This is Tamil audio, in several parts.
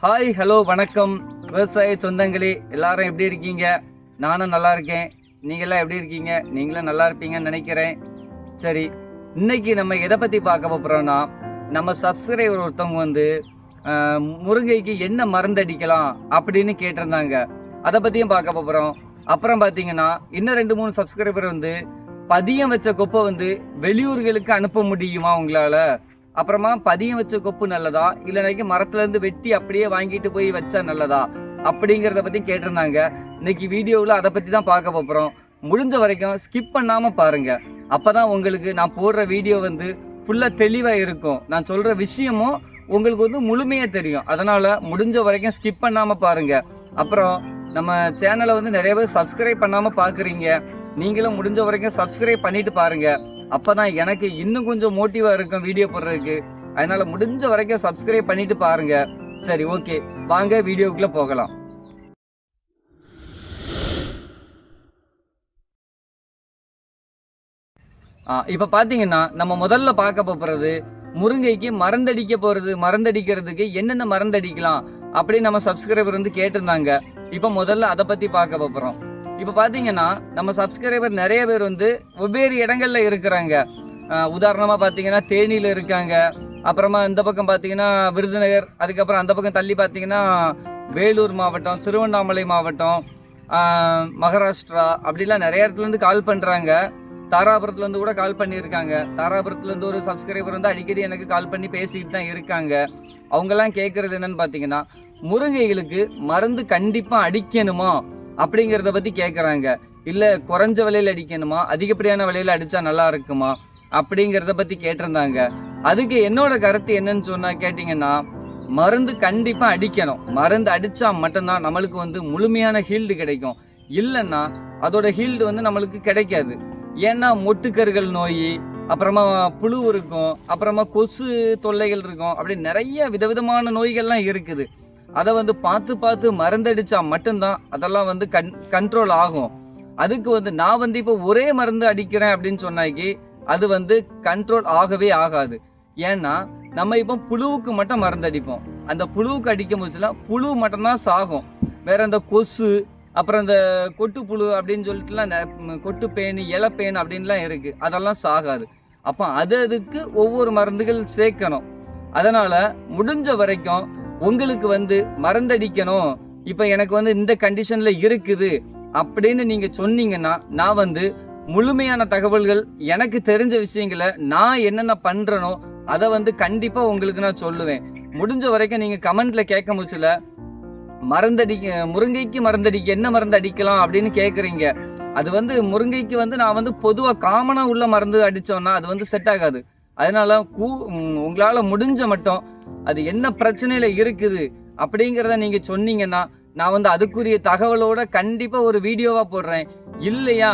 ஹாய் ஹலோ வணக்கம் விவசாய சொந்தங்களே, எல்லாரும் எப்படி இருக்கீங்க? நானும் நல்லா இருக்கேன். நீங்களாம் எப்படி இருக்கீங்க? நீங்களும் நல்லா இருப்பீங்கன்னு நினைக்கிறேன். சரி, இன்னைக்கு நம்ம எதை பற்றி பார்க்க போகிறோன்னா, நம்ம சப்ஸ்கிரைபர் ஒருத்தவங்க முருங்கைக்கு என்ன மருந்து அடிக்கலாம் அப்படின்னு கேட்டிருந்தாங்க. அதை பற்றியும் பார்க்க போகிறோம். அப்புறம் பார்த்தீங்கன்னா இன்னும் 2-3 சப்ஸ்கிரைபர் பதியம் வச்ச கொப்பை வெளியூர்களுக்கு அனுப்ப முடியுமா உங்களால்? அப்புறமா பதியம் வச்ச கொப்பு நல்லதா, இல்லைனாக்கி மரத்துலேருந்து வெட்டி அப்படியே வாங்கிட்டு போய் வச்சா நல்லதா அப்படிங்கிறத பற்றி கேட்டிருந்தாங்க. இன்னைக்கு வீடியோவில் அதை பற்றி தான் பார்க்க போகிறோம். முடிஞ்ச வரைக்கும் ஸ்கிப் பண்ணாமல் பாருங்கள். அப்போ தான் உங்களுக்கு நான் போடுற வீடியோ ஃபுல்லாக தெளிவாக இருக்கும். நான் சொல்கிற விஷயமும் உங்களுக்கு முழுமையாக தெரியும். அதனால் முடிஞ்ச வரைக்கும் ஸ்கிப் பண்ணாமல் பாருங்கள். அப்புறம் நம்ம சேனலை நிறைய பேர் சப்ஸ்கிரைப் பண்ணாமல் பார்க்குறீங்க. நீங்களும் முடிஞ்ச வரைக்கும் சப்ஸ்கிரைப் பண்ணிட்டு பாருங்கள். அப்போ தான் எனக்கு இன்னும் கொஞ்சம் மோட்டிவாக இருக்கும் வீடியோ போடுறதுக்கு. அதனால் முடிஞ்ச வரைக்கும் சப்ஸ்கிரைப் பண்ணிட்டு பாருங்கள். சரி, ஓகே, வாங்க வீடியோக்குள்ளே போகலாம். இப்போ பார்த்தீங்கன்னா நம்ம முதல்ல பார்க்க போகிறது முருங்கைக்கு மருந்தடிக்கிறதுக்கு என்னென்ன மருந்தடிக்கலாம் அப்படின்னு நம்ம சப்ஸ்கிரைபர் கேட்டிருந்தாங்க. இப்போ முதல்ல அதை பற்றி பார்க்க போகிறோம். இப்போ பார்த்தீங்கன்னா நம்ம சப்ஸ்கிரைபர் நிறைய பேர் வெவ்வேறு இடங்கள்ல இருக்கிறாங்க. உதாரணமாக பார்த்தீங்கன்னா தேனியில் இருக்காங்க. அப்புறமா இந்த பக்கம் பார்த்தீங்கன்னா விருதுநகர், அதுக்கப்புறம் அந்த பக்கம் தள்ளி பார்த்தீங்கன்னா வேலூர் மாவட்டம், திருவண்ணாமலை மாவட்டம், மகாராஷ்டிரா, அப்படிலாம் நிறைய இடத்துலேருந்து கால் பண்ணுறாங்க. தாராபுரத்துலேருந்து கூட கால் பண்ணியிருக்காங்க. தாராபுரத்துலேருந்து ஒரு சப்ஸ்கிரைபர் அடிக்கடி எனக்கு கால் பண்ணி பேசிக்கிட்டு தான் இருக்காங்க. அவங்கெல்லாம் கேட்குறது என்னன்னு பார்த்தீங்கன்னா, முருங்கைகளுக்கு மருந்து கண்டிப்பாக அடிக்கணுமா அப்படிங்கிறத பற்றி கேட்குறாங்க. இல்லை குறைஞ்ச விலையில் அடிக்கணுமா, அதிகப்படியான விலையில் அடித்தா நல்லா இருக்குமா அப்படிங்கிறத பற்றி கேட்டிருந்தாங்க. அதுக்கு என்னோட கருத்து என்னன்னு கேட்டிங்கன்னா, மருந்து கண்டிப்பாக அடிக்கணும். மருந்து அடித்தா மட்டும்தான் நம்மளுக்கு முழுமையான ஹீல்டு கிடைக்கும். இல்லைன்னா அதோட ஹீல்டு நம்மளுக்கு கிடைக்காது. ஏன்னா மொட்டுக்கர்கள் நோய், அப்புறமா புழு இருக்கும், அப்புறமா கொசு தொல்லைகள் இருக்கும், அப்படி நிறைய விதவிதமான நோய்கள்லாம் இருக்குது. அதை பார்த்து மருந்தடிச்சா மட்டும்தான் அதெல்லாம் கண்ட்ரோல் ஆகும். அதுக்கு நான் இப்போ ஒரே மருந்து அடிக்கிறேன் அப்படின்னு சொன்னாக்கி அது கண்ட்ரோல் ஆகவே ஆகாது. ஏன்னா நம்ம இப்போ புழுவுக்கு மட்டும் மருந்து அடிப்போம். அந்த புழுவுக்கு அடிக்கும் போச்சுன்னா புழு மட்டும்தான் சாகும். வேற இந்த கொசு, அப்புறம் இந்த கொட்டு புழு அப்படின்னு சொல்லிட்டுலாம் கொட்டு பேனு, இலைப்பேனு அப்படின்லாம் இருக்கு, அதெல்லாம் சாகாது. அப்போ அதுக்கு ஒவ்வொரு மருந்துகள் சேர்க்கணும். அதனால முடிஞ்ச வரைக்கும் உங்களுக்கு மருந்தடிக்கணும், இப்போ எனக்கு இந்த கண்டிஷன்ல இருக்குது அப்படின்னு நீங்க சொன்னீங்கன்னா, நான் முழுமையான தகவல்கள், எனக்கு தெரிஞ்ச விஷயங்களை நான் என்னென்ன பண்றேனோ அதை கண்டிப்பா உங்களுக்கு நான் சொல்லுவேன். முடிஞ்ச வரைக்கும் நீங்க கமெண்ட்ல கேட்க முடிச்சல, முருங்கைக்கு மருந்தடிக்க என்ன மருந்து அடிக்கலாம் அப்படின்னு கேட்குறீங்க. அது முருங்கைக்கு நான் பொதுவாக காமனாக உள்ள மருந்து அடித்தோன்னா அது செட் ஆகாது. அதனால உங்களால் முடிஞ்ச மட்டும் அது என்ன பிரச்சனையில இருக்குது அப்படிங்கிறத நீங்க சொன்னீங்கன்னா, நான் அதுக்குரிய தகவலோட கண்டிப்பா ஒரு வீடியோவா போடுறேன். இல்லையா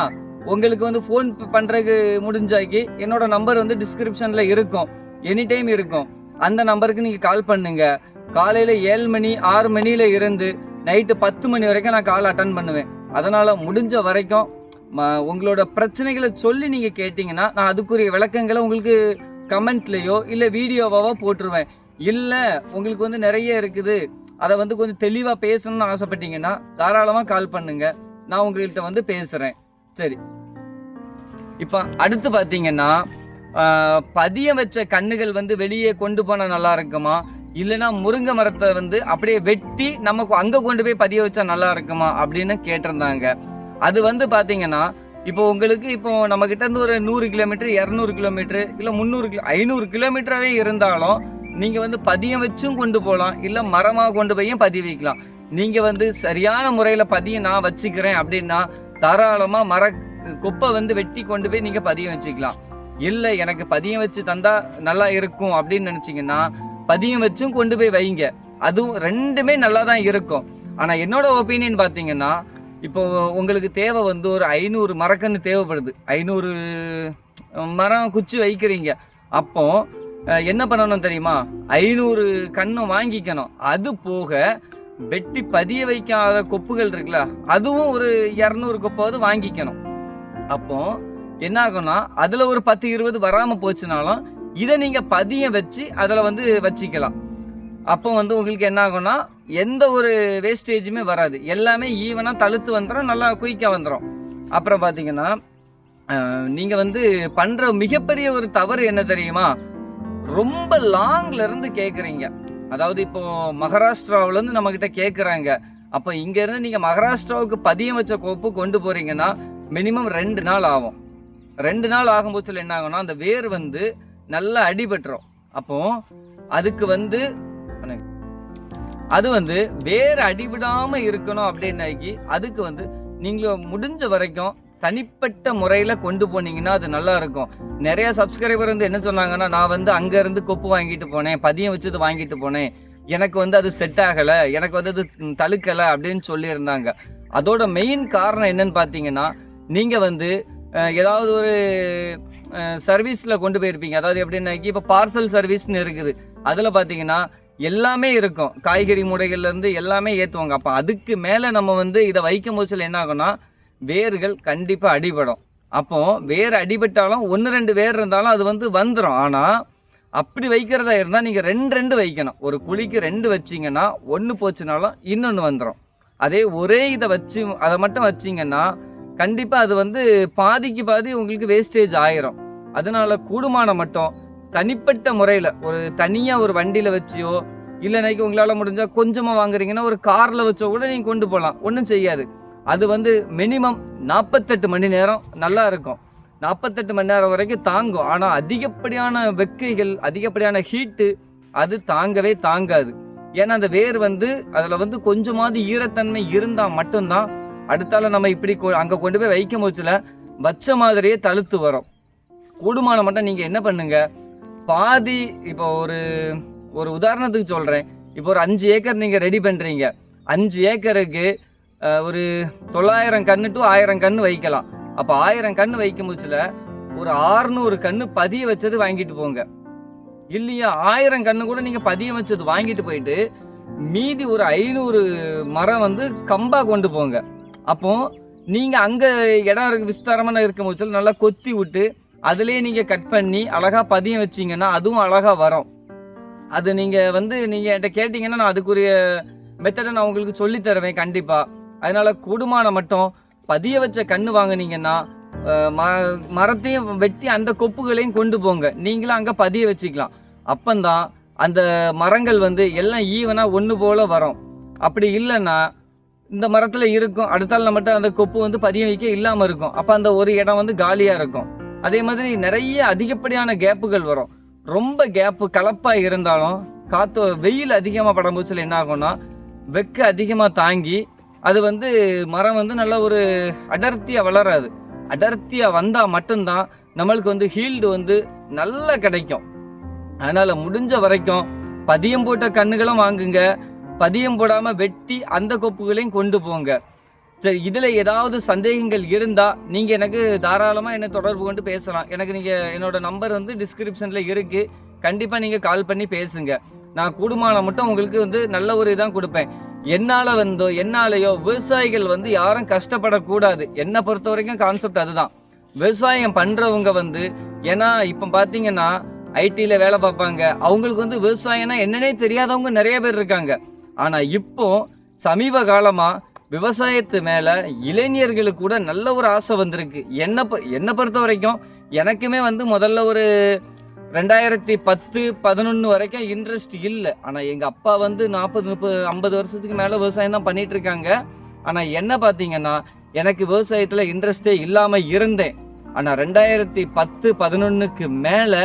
உங்களுக்கு ஃபோன் பண்றதுக்கு முடிஞ்சாக்கி என்னோட நம்பர் டிஸ்கிரிப்ஷன்ல இருக்கும், எனி டைம் இருக்கும். அந்த நம்பருக்கு நீங்க கால் பண்ணுங்க. காலையில 7 மணி 6 மணியில இருந்து நைட்டு 10 மணி வரைக்கும் நான் கால் அட்டன் பண்ணுவேன். அதனால முடிஞ்ச வரைக்கும் உங்களோட பிரச்சனைகளை சொல்லி நீங்க கேட்டீங்கன்னா, நான் அதுக்குரிய விளக்கங்களை உங்களுக்கு கமெண்ட்லயோ இல்லை வீடியோவாவோ போட்டுருவேன். இல்லை உங்களுக்கு நிறைய இருக்குது, அதை கொஞ்சம் தெளிவாக பேசணும்னு ஆசைப்பட்டீங்கன்னா தாராளமாக கால் பண்ணுங்க, நான் உங்கள்கிட்ட பேசுகிறேன். சரி, இப்போ அடுத்து பார்த்தீங்கன்னா, பதியம் வச்ச கண்ணுகள் வெளியே கொண்டு போனால் நல்லா இருக்குமா, இல்லைன்னா முருங்கை மரத்தை அப்படியே வெட்டி நமக்கு அங்கே கொண்டு போய் பதிய வச்சா நல்லா இருக்குமா அப்படின்னு கேட்டிருந்தாங்க. அது பார்த்தீங்கன்னா, இப்போ உங்களுக்கு இப்போ நம்ம கிட்ட இருந்து ஒரு 100 கிலோமீட்டர், 200 கிலோமீட்டர், இல்லை 300 500 கிலோமீட்டராகவே இருந்தாலும் நீங்க பதியம் வச்சும் கொண்டு போகலாம், இல்லை மரமாக கொண்டு போயும் பதிய வைக்கலாம். நீங்க சரியான முறையில் பதியம் நான் வச்சுக்கிறேன் அப்படின்னா தாராளமாக கொப்பை வெட்டி கொண்டு போய் நீங்க பதியம் வச்சுக்கலாம். இல்லை எனக்கு பதியம் வச்சு தந்தா நல்லா இருக்கும் அப்படின்னு நினைச்சீங்கன்னா பதியம் வச்சும் கொண்டு போய் வைங்க. அதுவும் ரெண்டுமே நல்லா தான் இருக்கும். ஆனால் என்னோட ஒப்பீனியன் பார்த்தீங்கன்னா, இப்போ உங்களுக்கு தேவை ஒரு 500 மரக்கன்று தேவைப்படுது. 500 மரம் குச்சி வைக்கிறீங்க. அப்போ என்ன பண்ணணும் தெரியுமா, 500 கண்ணு வாங்கிக்கணும். அது போக வெட்டி பதிய வைக்காத கொப்புகள் இருக்குல்ல, அதுவும் ஒரு 200 கொப்பாவது வாங்கிக்கணும். அப்போ என்ன ஆகும்னா, அதுல ஒரு 10-20 வராம போச்சுனாலும் இதை நீங்க பதிய வச்சு அதுல வச்சுக்கலாம். அப்போ உங்களுக்கு என்ன ஆகும்னா, எந்த ஒரு வேஸ்டேஜுமே வராது, எல்லாமே ஈவனாக தழுத்து வந்துடும், நல்லா குயிக்காக வந்துடும். அப்புறம் பார்த்தீங்கன்னா நீங்கள் வந்து பண்ணுற மிகப்பெரிய ஒரு தவறு என்ன தெரியுமா, ரொம்ப லாங்ல இருந்து கேட்குறீங்க. அதாவது இப்போ மகாராஷ்டிராவிலேருந்து நம்மக்கிட்ட கேட்குறாங்க. அப்போ இங்கேருந்து நீங்கள் மகாராஷ்டிராவுக்கு பதியம் வச்ச கோப்பு கொண்டு போகிறீங்கன்னா மினிமம் 2 நாள் ஆகும். 2 நாள் ஆகும்போது என்ன ஆகும்னா அந்த வேர் வந்து நல்லா அடிபட்டுரும். அப்போ அதுக்கு வந்து அது வந்து வேர் அடிபடாமல் இருக்கணும் அப்படின்னாக்கி அதுக்கு வந்து நீங்கள் முடிஞ்ச வரைக்கும் தனிப்பட்ட முறையில் கொண்டு போனீங்கன்னா அது நல்லா இருக்கும். நிறைய சப்ஸ்கிரைபர் வந்து என்ன சொன்னாங்கன்னா, நான் வந்து அங்கேருந்து கொப்பு வாங்கிட்டு போனேன், பதியம் வச்சது வாங்கிட்டு போனேன், எனக்கு வந்து அது செட் ஆகலை, எனக்கு வந்து அது தழுக்கலை அப்படின்னு சொல்லியிருந்தாங்க. அதோட மெயின் காரணம் என்னன்னு பார்த்தீங்கன்னா, நீங்கள் வந்து ஏதாவது ஒரு சர்வீஸில் கொண்டு போயிருப்பீங்க. அதாவது எப்படின்னாக்கி இப்போ பார்சல் சர்வீஸ்னு இருக்குது, அதில் பார்த்தீங்கன்னா எல்லாமே இருக்கும், காய்கறி மூடைகள்லேருந்து எல்லாமே ஏற்றுவாங்க. அப்போ அதுக்கு மேலே நம்ம வந்து இதை வைக்கும் போது என்ன ஆகும்னா வேர்கள் கண்டிப்பாக அடிபடும். அப்போ வேர் அடிபட்டாலும் 1-2 வேர் இருந்தாலும் அது வந்து வந்துடும். ஆனால் அப்படி வைக்கிறதா இருந்தால் நீங்கள் 2 வைக்கணும். ஒரு குழிக்கு 2 வச்சிங்கன்னா 1 போச்சுனாலும் இன்னொன்று வந்துடும். அதே ஒரே இதை வச்சு அதை மட்டும் வச்சிங்கன்னா கண்டிப்பாக அது வந்து பாதிக்கு பாதி உங்களுக்கு வேஸ்டேஜ் ஆயிரும். அதனால கூடுமான மட்டும் தனிப்பட்ட முறையில் ஒரு தனியாக ஒரு வண்டியில் வச்சியோ இல்லைனாக்கி உங்களால் முடிஞ்சால் கொஞ்சமாக வாங்குறீங்கன்னா ஒரு காரில் வச்சோ கூட நீங்கள் கொண்டு போகலாம், ஒன்றும் செய்யாது. அது வந்து மினிமம் 48 மணி நேரம் நல்லா இருக்கும், 48 மணி நேரம் வரைக்கும் தாங்கும். ஆனால் அதிகப்படியான வெக்கைகள், அதிகப்படியான ஹீட்டு அது தாங்கவே தாங்காது. ஏன்னா அந்த வேர் வந்து அதில் வந்து கொஞ்சமாவது ஈரத்தன்மை இருந்தால் மட்டும்தான் அடுத்தால நம்ம இப்படி அங்கே கொண்டு போய் வைக்கும் போச்சுல வச்ச மாதிரியே தழுத்து வரும். கூடுமான மட்டும் நீங்கள் என்ன பண்ணுங்க, பாதி இப்போ ஒரு உதாரணத்துக்கு சொல்கிறேன், இப்போ ஒரு 5 ஏக்கர் நீங்கள் ரெடி பண்ணுறீங்க, 5 ஏக்கருக்கு ஒரு 900 கன்று டு 1000 கன்று வைக்கலாம். அப்போ 1000 கன்று வைக்கும் போச்சுல ஒரு 600 கன்று பதிய வச்சது வாங்கிட்டு போங்க. இல்லையா 1000 கன்று கூட நீங்கள் பதியம் வச்சது வாங்கிட்டு போயிட்டு மீதி ஒரு 500 மரம் வந்து கம்பா கொண்டு போங்க. அப்போ நீங்கள் அங்கே இடம் விஸ்தாரமான இருக்கும் போச்சு நல்லா கொத்தி விட்டு அதுலேயே நீங்கள் கட் பண்ணி அழகாக பதியம் வச்சிங்கன்னா அதுவும் அழகாக வரும். அது நீங்கள் வந்து நீங்கள் என்கிட்ட கேட்டிங்கன்னா நான் அதுக்குரிய மெத்தடை நான் உங்களுக்கு சொல்லித்தருவேன் கண்டிப்பாக. அதனால் கூடுமான மட்டும் பதிய வச்ச கன்று வாங்கினீங்கன்னா மரத்தையும் வெட்டி அந்த கொப்புகளையும் கொண்டு போங்க, நீங்களும் அங்கே பதிய வச்சுக்கலாம். அப்பந்தான் அந்த மரங்கள் வந்து எல்லாம் ஈவனாக ஒன்று போல் வரும். அப்படி இல்லைன்னா இந்த மரத்தில் இருக்கும், அடுத்தால மட்டும் அந்த கொப்பு வந்து பதிய வைக்க இல்லாமல் இருக்கும். அப்போ அந்த ஒரு இடம் வந்து காலியாக இருக்கும். அதே மாதிரி நிறைய அதிகப்படியான கேப்புகள் வரும். ரொம்ப கேப்பு கலப்பாக இருந்தாலும் காற்று வெயில் அதிகமாக படும்போது என்ன ஆகும்னா வெக்க அதிகமாக தாங்கி அது வந்து மரம் வந்து நல்ல ஒரு அடர்த்தியாக வளராது. அடர்த்தியாக வந்தால் மட்டும்தான் நம்மளுக்கு வந்து ஹீல்டு வந்து நல்லா கிடைக்கும். அதனால் முடிஞ்ச வரைக்கும் பதியம் போட்ட கன்றுகளும் வாங்குங்க, பதியம் போடாமல் வெட்டி அந்த கொப்புகளையும் கொண்டு போங்க. சரி, இதில் ஏதாவது சந்தேகங்கள் இருந்தால் நீங்கள் எனக்கு தாராளமாக என்னை தொடர்பு கொண்டு பேசலாம். எனக்கு நீங்கள் என்னோடய நம்பர் வந்து டிஸ்கிரிப்ஷனில் இருக்குது, கண்டிப்பாக நீங்கள் கால் பண்ணி பேசுங்க. நான் கூடுமான மட்டும் உங்களுக்கு வந்து நல்ல ஒரு இதான் கொடுப்பேன். என்னாலேயோ விவசாயிகள் வந்து யாரும் கஷ்டப்படக்கூடாது. என்னை பொறுத்த வரைக்கும் கான்செப்ட் அதுதான். விவசாயம் பண்ணுறவங்க வந்து ஏன்னா இப்போ பார்த்தீங்கன்னா ஐடியில் வேலை பார்ப்பாங்க, அவங்களுக்கு வந்து விவசாயம்னா என்னன்னே தெரியாதவங்க நிறைய பேர் இருக்காங்க. ஆனால் இப்போ சமீப காலமாக விவசாயத்து மேலே இளைஞர்களுக்கு கூட நல்ல ஒரு ஆசை வந்திருக்கு. என்னை பொறுத்த வரைக்கும் எனக்குமே வந்து முதல்ல ஒரு 2010-11 வரைக்கும் இன்ட்ரெஸ்ட் இல்லை. ஆனால் எங்கள் அப்பா வந்து 40-50 வருஷத்துக்கு மேலே விவசாயம் தான் பண்ணிட்டு இருக்காங்க. ஆனால் என்ன பார்த்தீங்கன்னா எனக்கு விவசாயத்தில் இன்ட்ரெஸ்டே இல்லாமல் இருந்தேன். ஆனால் 2010-11க்கு மேலே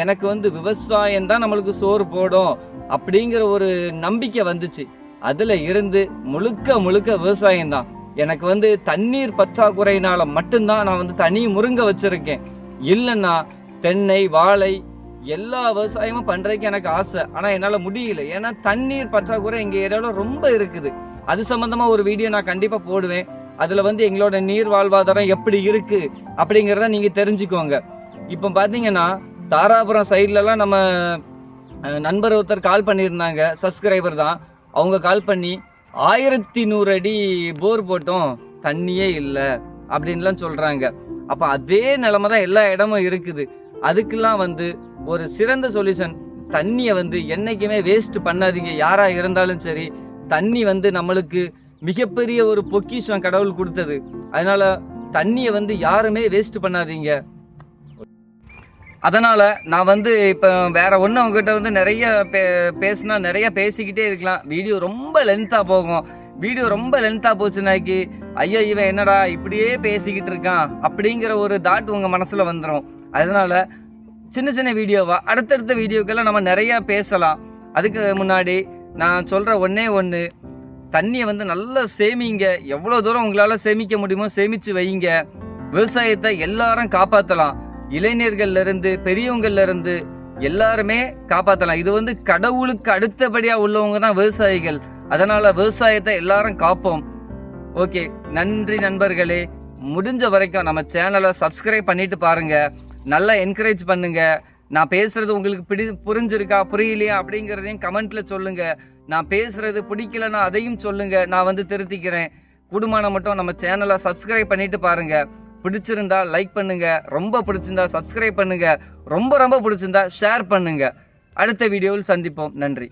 எனக்கு வந்து விவசாயம் தான் நம்மளுக்கு சோறு போடும் அப்படிங்கிற ஒரு நம்பிக்கை வந்துச்சு. அதில் இருந்து முழுக்க விவசாயம்தான். எனக்கு வந்து தண்ணீர் பற்றாக்குறையினால மட்டும்தான் நான் வந்து தனி முருங்கை வச்சுருக்கேன். இல்லைன்னா தென்னை, வாழை எல்லா விவசாயமும் பண்ணுறதுக்கு எனக்கு ஆசை. ஆனால் என்னால் முடியல, ஏன்னா தண்ணீர் பற்றாக்குறை எங்கள் ஏரியாவில் ரொம்ப இருக்குது. அது சம்மந்தமாக ஒரு வீடியோ நான் கண்டிப்பாக போடுவேன். அதில் வந்து எங்களோட நீர் வாழ்வாதாரம் எப்படி இருக்குது அப்படிங்கிறத நீங்கள் தெரிஞ்சுக்கோங்க. இப்போ பார்த்தீங்கன்னா தாராபுரம் சைட்லலாம் நம்ம நண்பர் ஒருத்தர் கால் பண்ணியிருந்தாங்க, சப்ஸ்கிரைபர் தான். அவங்க கால் பண்ணி 1100 அடி போர் போட்டோம், தண்ணியே இல்லை அப்படின்லாம் சொல்கிறாங்க. அப்போ அதே நிலைமை தான் எல்லா இடமும் இருக்குது. அதுக்கெல்லாம் வந்து ஒரு சிறந்த சொல்யூஷன், தண்ணியை வந்து என்றைக்குமே வேஸ்ட் பண்ணாதீங்க. யாராக இருந்தாலும் சரி, தண்ணி வந்து நம்மளுக்கு மிகப்பெரிய ஒரு பொக்கிஷம் கடவுள் கொடுத்தது. அதனால தண்ணியை வந்து யாருமே வேஸ்ட் பண்ணாதீங்க. அதனால் நான் வந்து இப்போ வேறு ஒன்று அவங்ககிட்ட வந்து நிறைய பேசினா நிறைய பேசிக்கிட்டே இருக்கலாம். வீடியோ ரொம்ப லென்த்தாக போகும். வீடியோ ரொம்ப லென்த்தாக போச்சுனாக்கி ஐயா இவன் என்னடா இப்படியே பேசிக்கிட்டு இருக்கான் அப்படிங்கிற ஒரு தாட் உங்கள் மனசில் வந்துடும். அதனால் சின்ன சின்ன வீடியோவாக அடுத்தடுத்த வீடியோக்கெல்லாம் நம்ம நிறையா பேசலாம். அதுக்கு முன்னாடி நான் சொல்கிற ஒன்று, தண்ணியை வந்து நல்லா சேமிங்க. எவ்வளோ தூரம் உங்களால் சேமிக்க முடியுமோ சேமித்து வைங்க. விவசாயத்தை எல்லாரும் காப்பாற்றலாம். இளைஞர்கள்லேருந்து பெரியவங்கள்லேருந்து எல்லாருமே காப்பாற்றலாம். இது வந்து கடவுளுக்கு அடுத்தபடியாக உள்ளவங்க தான் விவசாயிகள். அதனால் விவசாயத்தை எல்லாரும் காப்போம். ஓகே, நன்றி நண்பர்களே. முடிஞ்ச வரைக்கும் நம்ம சேனலை சப்ஸ்கிரைப் பண்ணிட்டு பாருங்கள். நல்லா என்கரேஜ் பண்ணுங்கள். நான் பேசுகிறது உங்களுக்கு புரிஞ்சிருக்கா புரியலையா அப்படிங்கிறதையும் கமெண்ட்டில் சொல்லுங்கள். நான் பேசுகிறது பிடிக்கலன்னா அதையும் சொல்லுங்கள். நான் வந்து திருத்திக்கிறேன். கூடுமானம் மட்டும் நம்ம சேனலை சப்ஸ்கிரைப் பண்ணிட்டு பாருங்கள். பிடிச்சிருந்தா லைக் பண்ணுங்கள். ரொம்ப பிடிச்சிருந்தா சப்ஸ்கிரைப் பண்ணுங்கள். ரொம்ப பிடிச்சிருந்தா ஷேர் பண்ணுங்கள். அடுத்த வீடியோவில் சந்திப்போம். நன்றி.